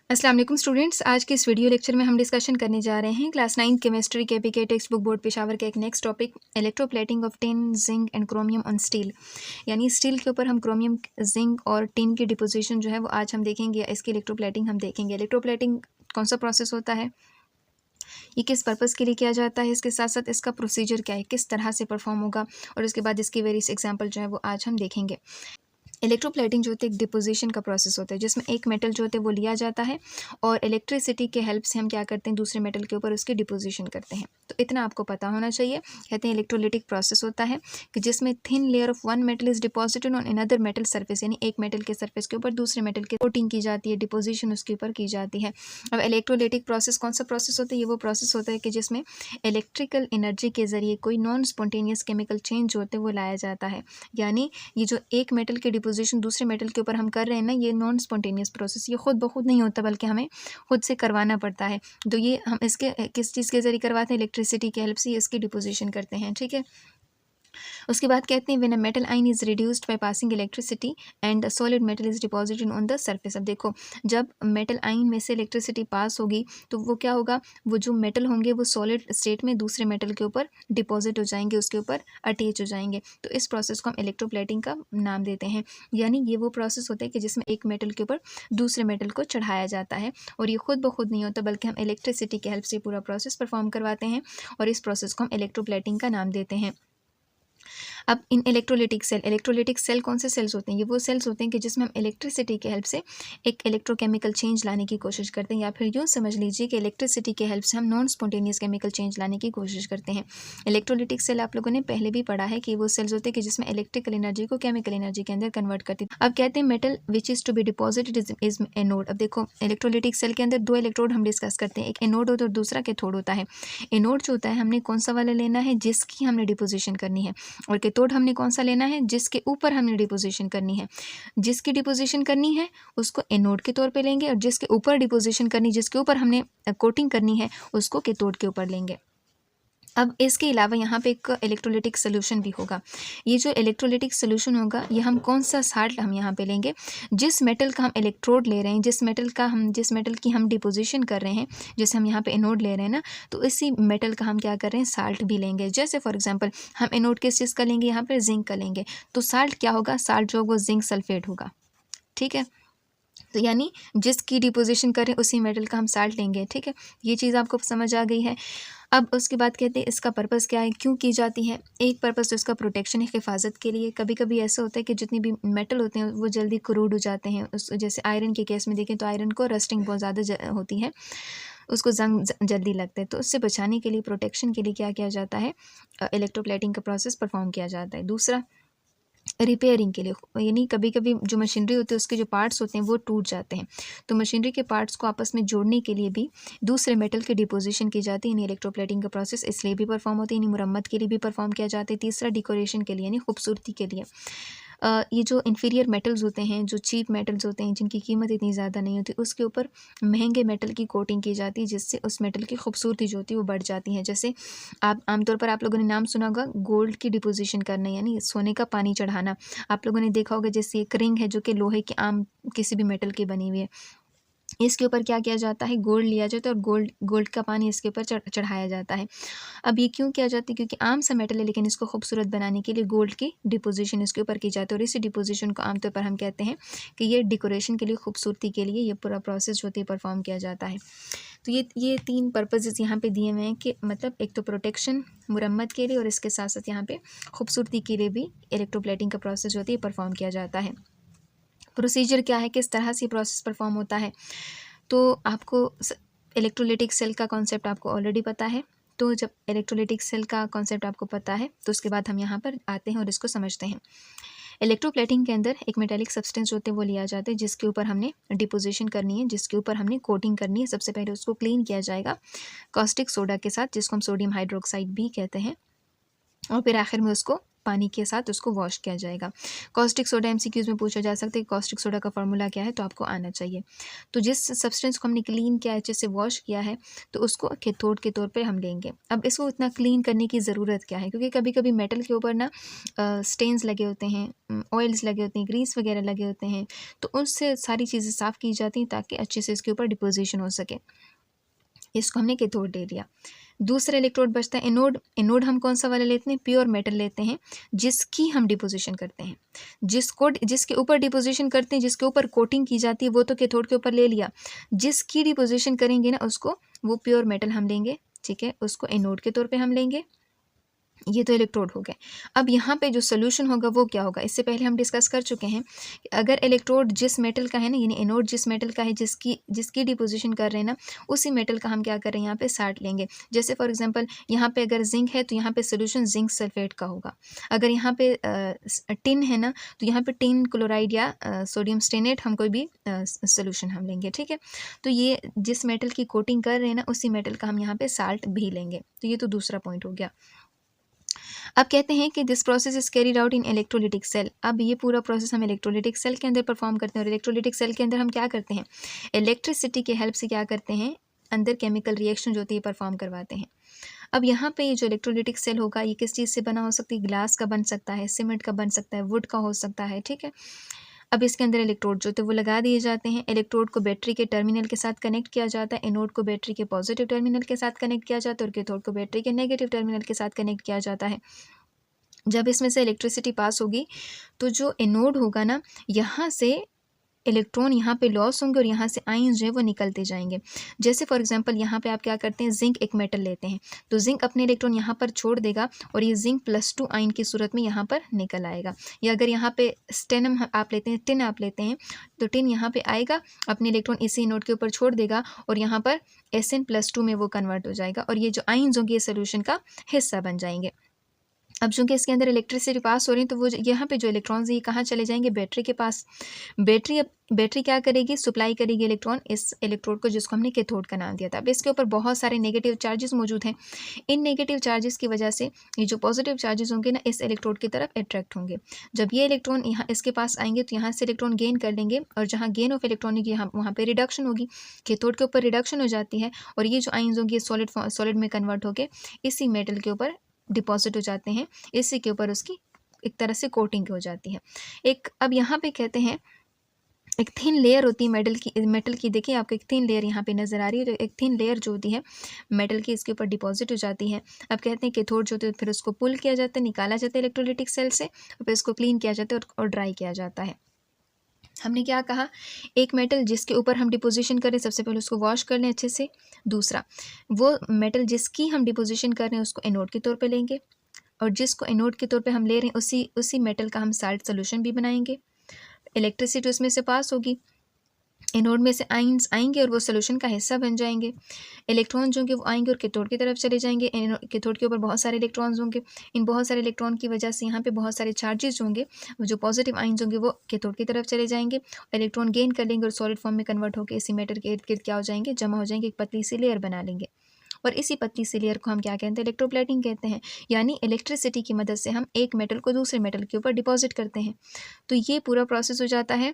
अस्सलाम वालेकुम स्टूडेंट्स। आज के इस वीडियो लेक्चर में हम डिस्कशन करने जा रहे हैं class 9 chemistry KPK text book board Peshawar का एक next topic electroplating of tin zinc and chromium on steel. यानी स्टील के ऊपर हम क्रोमियम जिंक और टिन की डिपोजिशन जो है वो आज हम देखेंगे। इसकी इलेक्ट्रोप्लेटिंग हम देखेंगे। इलेक्ट्रोप्लेटिंग कौन सा प्रोसेस होता है, ये किस पर्पज़ के लिए किया जाता है, इसके साथ साथ इसका प्रोसीजर क्या है, किस तरह से परफॉर्म होगा, और उसके बाद इसकी वेरियस एग्जाम्पल जो है वो आज हम देखेंगे। इलेक्ट्रोप्लेटिंग जो होती है एक डिपोजिशन का प्रोसेस होता है जिसमें एक मेटल जो होते हैं वो लिया जाता है और इलेक्ट्रिसिटी के हेल्प से हम क्या करते हैं, दूसरे मेटल के ऊपर उसकी डिपोजिशन करते हैं। तो इतना आपको पता होना चाहिए। कहते हैं इलेक्ट्रोलिटिक प्रोसेस होता है कि जिसमें thin layer of one metal is deposited on another metal surface, यानी एक मेटल के सरफेस के ऊपर दूसरे मेटल की कोटिंग की जाती है, डिपोजिशन उसके ऊपर की जाती है। अब इलेक्ट्रोलिटिक प्रोसेस कौन सा प्रोसेस होता है, ये वो प्रोसेस होता है कि जिसमें इलेक्ट्रिकल एनर्जी के जरिए कोई नॉन स्पॉन्टेनियस केमिकल चेंज जो होते हैं वो लाया जाता है। यानी ये जो एक मेटल की डिपोजिशन दूसरे मेटल के ऊपर हम कर रहे हैं ना, ये नॉन स्पॉन्टेनियस प्रोसेस, ये खुद ब खुद नहीं होता बल्कि हमें खुद से करवाना पड़ता है। तो ये हम इसके किस चीज़ के जरिए करवाते हैं, इलेक्ट्रिसिटी की हेल्प से इसकी डिपोजिशन करते हैं। ठीक है। उसके बाद कहते हैं when a metal ion is reduced by passing electricity and the solid metal is deposited on the surface. अब देखो, जब मेटल आयन में से इलेक्ट्रिसिटी पास होगी तो वो क्या होगा, वो जो मेटल होंगे वो सॉलिड स्टेट में दूसरे मेटल के ऊपर डिपॉजिट हो जाएंगे, उसके ऊपर अटैच हो जाएंगे। तो इस प्रोसेस को हम इलेक्ट्रोप्लेटिंग का नाम देते हैं। यानी ये वो प्रोसेस होता है कि जिसमें एक मेटल के ऊपर दूसरे मेटल को चढ़ाया जाता है और ये खुद ब खुद नहीं होता बल्कि हम इलेक्ट्रिसिटी की हेल्प से पूरा प्रोसेस परफॉर्म करवाते हैं और इस प्रोसेस को हम इलेक्ट्रोप्लेटिंग का नाम देते हैं। अब इन इलेक्ट्रोलिटिक सेल कौन से सेल्स होते हैं, ये वो सेल्स होते हैं कि जिसमें हम इलेक्ट्रिसिटी की हेल्प से एक इलेक्ट्रोकेमिकल चेंज लाने की कोशिश करते हैं, या फिर यूँ समझ लीजिए कि इलेक्ट्रिसिटी की हेल्प से हम नॉन स्पॉन्टेनियस केमिकल चेंज लाने की कोशिश करते हैं। इलेक्ट्रोलिटिक सेल आप लोगों ने पहले भी पढ़ा है कि वो सेल्स होते हैं कि जिसमें इलेक्ट्रिकल एनर्जी को केमिकल एनर्जी के अंदर कन्वर्ट करती है। अब कहते हैं metal which is to be deposited is anode. अब देखो, इलेक्ट्रोलिटिक सेल के अंदर दो इलेक्ट्रोड हम डिस्कस करते हैं, एक एनोड होता है और दूसरा कैथोड होता है। एनोड जो होता है हमने कौन सा वाला लेना है, जिसकी हमने डिपोजिशन करनी है, और कैथोड हमने कौन सा लेना है, जिसके ऊपर हमने डिपोजिशन करनी है। जिसकी डिपोजिशन करनी है उसको एनोड के तौर पे लेंगे और जिसके ऊपर डिपोजिशन करनी, जिसके ऊपर हमने कोटिंग करनी है, उसको कैथोड के ऊपर लेंगे। अब इसके अलावा यहाँ पे एक इलेक्ट्रोलिटिक सोल्यूशन भी होगा। ये जो इलेक्ट्रोलिटिक सोल्यूशन होगा, ये हम कौन सा साल्ट हम यहाँ पे लेंगे, जिस मेटल का हम इलेक्ट्रोड ले रहे हैं, जिस मेटल की हम डिपोजिशन कर रहे हैं, जैसे हम यहाँ पे एनोड ले रहे हैं ना, तो इसी मेटल का हम क्या कर रहे हैं, साल्ट भी लेंगे। जैसे फॉर एग्जांपल हम एनोड किस चीज़ का लेंगे, यहाँ पर जिंक का लेंगे, तो साल्ट क्या होगा, साल्ट जो होगा वो जिंक सल्फेट होगा। ठीक है। तो यानी जिसकी डिपोजिशन करें उसी मेटल का हम साल्ट लेंगे। ठीक है, ये चीज़ आपको समझ आ गई है। अब उसके बाद कहते हैं इसका पर्पज़ क्या है, क्यों की जाती है। एक पर्पज़ तो इसका प्रोटेक्शन है, हिफाजत के लिए। कभी कभी ऐसा होता है कि जितनी भी मेटल होते हैं वो जल्दी करूड हो जाते हैं। उस जैसे आयरन के केस में देखें तो आयरन को रस्टिंग बहुत ज़्यादा होती है, उसको जंग जल्दी लगता है। तो उससे बचाने के लिए, प्रोटेक्शन के लिए क्या किया जाता है, इलेक्ट्रोप्लेटिंग का प्रोसेस परफॉर्म किया जाता है। दूसरा, रिपेयरिंग के लिए, यानी कभी कभी जो मशीनरी होती है उसके जो पार्ट्स होते हैं वो टूट जाते हैं, तो मशीनरी के पार्ट्स को आपस में जोड़ने के लिए भी दूसरे मेटल की डिपोजिशन की जाती है। यानी इलेक्ट्रोप्लेटिंग का प्रोसेस इसलिए भी परफॉर्म होता है, यानी मुरम्मत के लिए भी परफॉर्म किया जाता है। तीसरा, डेकोरेशन के लिए, यानी खूबसूरती के लिए। ये जो इन्फीरियर मेटल्स होते हैं, जो चीप मेटल्स होते हैं, जिनकी कीमत इतनी ज़्यादा नहीं होती, उसके ऊपर महंगे मेटल की कोटिंग की जाती है, जिससे उस मेटल की खूबसूरती जो होती है वो बढ़ जाती है। जैसे आप आमतौर पर आप लोगों ने नाम सुना होगा गोल्ड की डिपोजिशन करना, यानी सोने का पानी चढ़ाना। आप लोगों ने देखा होगा जैसे एक रिंग है जो कि लोहे की, आम किसी भी मेटल की बनी हुई है, इसके ऊपर क्या किया जाता है, गोल्ड लिया जाता है और गोल्ड गोल्ड का पानी इसके ऊपर चढ़ाया जाता है। अब ये क्यों किया जाता है, क्योंकि आम सा मेटल है लेकिन इसको खूबसूरत बनाने के लिए गोल्ड की डिपोजिशन इसके ऊपर की जाती है, और इसी डिपोजिशन को आमतौर पर हम कहते हैं कि ये डेकोरेशन के लिए, खूबसूरती के लिए ये पूरा प्रोसेस जो होती है परफॉर्म किया जाता है। तो ये तीन पर्पजेज़ यहाँ पे दिए हुए हैं कि मतलब एक तो प्रोटेक्शन, मुरम्मत के लिए, और इसके साथ साथ यहाँ पे खूबसूरती के लिए भी इलेक्ट्रोप्लेटिंग का प्रोसेस जो होती है परफॉर्म किया जाता है। प्रोसीजर क्या है, किस तरह से प्रोसेस परफॉर्म होता है, तो आपको इलेक्ट्रोलिटिक सेल का कॉन्सेप्ट आपको ऑलरेडी पता है। तो जब इलेक्ट्रोलिटिक सेल का कॉन्सेप्ट आपको पता है तो उसके बाद हम यहाँ पर आते हैं और इसको समझते हैं। इलेक्ट्रोप्लेटिंग के अंदर एक मेटालिक सब्सटेंस होते हैं वो लिया जाता है, जिसके ऊपर हमने डिपोजिशन करनी है, जिसके ऊपर हमने कोटिंग करनी है। सबसे पहले उसको क्लीन किया जाएगा कॉस्टिक सोडा के साथ, जिसको हम सोडियम हाइड्रोक्साइड भी कहते हैं, और फिर आखिर में उसको पानी के साथ उसको वॉश किया जाएगा। कॉस्टिक सोडा एमसीक्यूज़ में पूछा जा सकता है कि कॉस्टिक सोडा का फार्मूला क्या है, तो आपको आना चाहिए। तो जिस सब्सटेंस को हमने क्लीन किया है, अच्छे से वॉश किया है, तो उसको कैथोड के तौर पे हम लेंगे। अब इसको इतना क्लीन करने की ज़रूरत क्या है, क्योंकि कभी कभी मेटल के ऊपर ना स्टेन्स लगे होते हैं, ऑयल्स लगे होते हैं, ग्रीस वगैरह लगे होते हैं, तो उससे सारी चीज़ें साफ़ की जाती हैं ताकि अच्छे से इसके ऊपर डिपोजिशन हो सके। इसको हमने कैथोड ले लिया। दूसरा इलेक्ट्रोड बचता है एनोड। एनोड हम कौन सा वाला लेते हैं, प्योर मेटल लेते हैं जिसकी हम डिपोजिशन करते हैं, जिसके ऊपर डिपोजिशन करते हैं, जिसके ऊपर कोटिंग की जाती है, वो तो कैथोड के ऊपर ले लिया। जिसकी डिपोजिशन करेंगे ना उसको, वो प्योर मेटल हम लेंगे, ठीक है, उसको एनोड के तौर पे हम लेंगे। ये तो इलेक्ट्रोड हो गए। अब यहाँ पे जो सोल्यूशन होगा वो क्या होगा, इससे पहले हम डिस्कस कर चुके हैं कि अगर इलेक्ट्रोड जिस मेटल का है ना, यानी एनोड जिस मेटल का है, जिसकी डिपोजिशन कर रहे हैं ना, उसी मेटल का हम क्या कर रहे हैं, यहाँ पे साल्ट लेंगे। जैसे फॉर एग्जांपल यहाँ पे अगर जिंक है तो यहाँ पे सोल्यूशन जिंक सल्फेट का होगा। अगर यहाँ पे टिन है ना, तो यहाँ पे टिन क्लोराइड या सोडियम स्टेनेट हम कोई भी सोल्यूशन हम लेंगे, ठीक है। तो ये जिस मेटल की कोटिंग कर रहे हैं ना, उसी मेटल का हम यहाँ पे साल्ट भी लेंगे। तो ये तो दूसरा पॉइंट हो गया। अब कहते हैं कि this process is carried out in electrolytic cell. अब ये पूरा प्रोसेस हम इलेक्ट्रोलिटिक सेल के अंदर परफॉर्म करते हैं, और इलेक्ट्रोलिटिक सेल के अंदर हम क्या करते हैं, इलेक्ट्रिसिटी के हेल्प से क्या करते हैं, अंदर केमिकल रिएक्शन जो होती है परफॉर्म करवाते हैं। अब यहाँ पे ये जो इलेक्ट्रोलिटिक सेल होगा, ये किस चीज़ से बना हो सकती है, ग्लास का बन सकता है, सीमेंट का बन सकता है, वुड का हो सकता है, ठीक है। अब इसके अंदर इलेक्ट्रोड जो थे वो लगा दिए जाते हैं। इलेक्ट्रोड को बैटरी के टर्मिनल के साथ कनेक्ट किया जाता है, एनोड को बैटरी के पॉजिटिव टर्मिनल के साथ कनेक्ट किया जाता है, और कैथोड को बैटरी के नेगेटिव टर्मिनल के साथ कनेक्ट किया जाता है। जब इसमें से इलेक्ट्रिसिटी पास होगी तो जो एनोड होगा ना, यहाँ से इलेक्ट्रॉन यहाँ पे लॉस होंगे और यहाँ से आयंस जो है वो निकलते जाएंगे। जैसे फॉर एग्जांपल यहाँ पे आप क्या करते हैं, जिंक एक मेटल लेते हैं, तो जिंक अपने इलेक्ट्रॉन यहाँ पर छोड़ देगा और ये जिंक +2 आयन की सूरत में यहाँ पर निकल आएगा। या अगर यहाँ पे स्टेनम आप लेते हैं, टिन आप लेते हैं, तो टिन यहाँ पे आएगा, अपने इलेक्ट्रॉन इसी नोड के ऊपर छोड़ देगा और यहाँ पर Sn+2 में वो कन्वर्ट हो जाएगा, और ये जो आयंस होंगे ये सोल्यूशन का हिस्सा बन जाएंगे। अब चूंकि इसके अंदर इलेक्ट्रिसिटी पास हो रही है, तो वो यहाँ पे जो इलेक्ट्रॉन्स ये कहाँ चले जाएंगे, बैटरी के पास। बैटरी क्या करेगी, सप्लाई करेगी इलेक्ट्रॉन इस इलेक्ट्रोड को, जिसको हमने कैथोड का नाम दिया था। अब इसके ऊपर बहुत सारे नेगेटिव चार्जेस मौजूद हैं। इन नेगेटिव चार्जेस की वजह से ये जो पॉजिटिव चार्जेस होंगे ना, इस इलेक्ट्रोड की तरफ अट्रैक्ट होंगे। जब ये इलेक्ट्रॉन यहाँ इसके पास आएंगे तो यहाँ से इलेक्ट्रॉन गेन कर लेंगे, और जहाँ गेन ऑफ इलेक्ट्रॉनिक यहाँ वहाँ पे रिडक्शन होगी, कैथोड के ऊपर रिडक्शन हो जाती है, और ये जो आयंस होंगे सॉलिड में कन्वर्ट होकर इसी मेटल के ऊपर डिपॉजिट हो जाते हैं, इसी के ऊपर उसकी एक तरह से कोटिंग हो जाती है। अब यहाँ पे कहते हैं एक थिन लेयर होती है मेटल की देखिए आपको एक थिन लेयर यहाँ पे नज़र आ रही है, तो एक थिन लेयर जो होती है मेटल की, इसके ऊपर डिपॉजिट हो जाती है। अब कहते हैं कैथोड जो होते हैं फिर उसको पुल किया जाता है, निकाला जाता है इलेक्ट्रोलिटिक सेल से, और फिर उसको क्लीन किया जाता है और ड्राई किया जाता है। हमने क्या कहा, एक मेटल जिसके ऊपर हम डिपोजिशन करें, सबसे पहले उसको वॉश कर लें अच्छे से। दूसरा, वो मेटल जिसकी हम डिपोजिशन कर रहे हैं उसको एनोड के तौर पे लेंगे, और जिसको एनोड के तौर पे हम ले रहे हैं उसी मेटल का हम साल्ट सोल्यूशन भी बनाएंगे। इलेक्ट्रिसिटी उसमें से पास होगी, एनोड में से आयंस आएंगे और वो सोल्यूशन का हिस्सा बन जाएंगे। इलेक्ट्रॉन जो होंगे वो आएंगे और कैथोड की तरफ चले जाएंगे। कैथोड के ऊपर बहुत सारे इलेक्ट्रॉन्स होंगे, इन बहुत सारे इलेक्ट्रॉन की वजह से यहाँ पे बहुत सारे चार्जेस होंगे, वो जो पॉजिटिव आयंस होंगे वो कैथोड की तरफ चले जाएंगे, इलेक्ट्रॉन गेन कर लेंगे और सॉलिड फॉर्म में कन्वर्ट होकर इसी मेटल के इर्द गिर्द क्या हो जाएंगे, जमा हो जाएंगे, एक पतली सी लेयर बना लेंगे, और इसी पतली सी लेयर को हम क्या कहते हैं, इलेक्ट्रोप्लेटिंग कहते हैं। यानी इलेक्ट्रिसिटी की मदद से हम एक मेटल को दूसरे मेटल के ऊपर डिपॉजिट करते हैं। तो ये पूरा प्रोसेस हो जाता है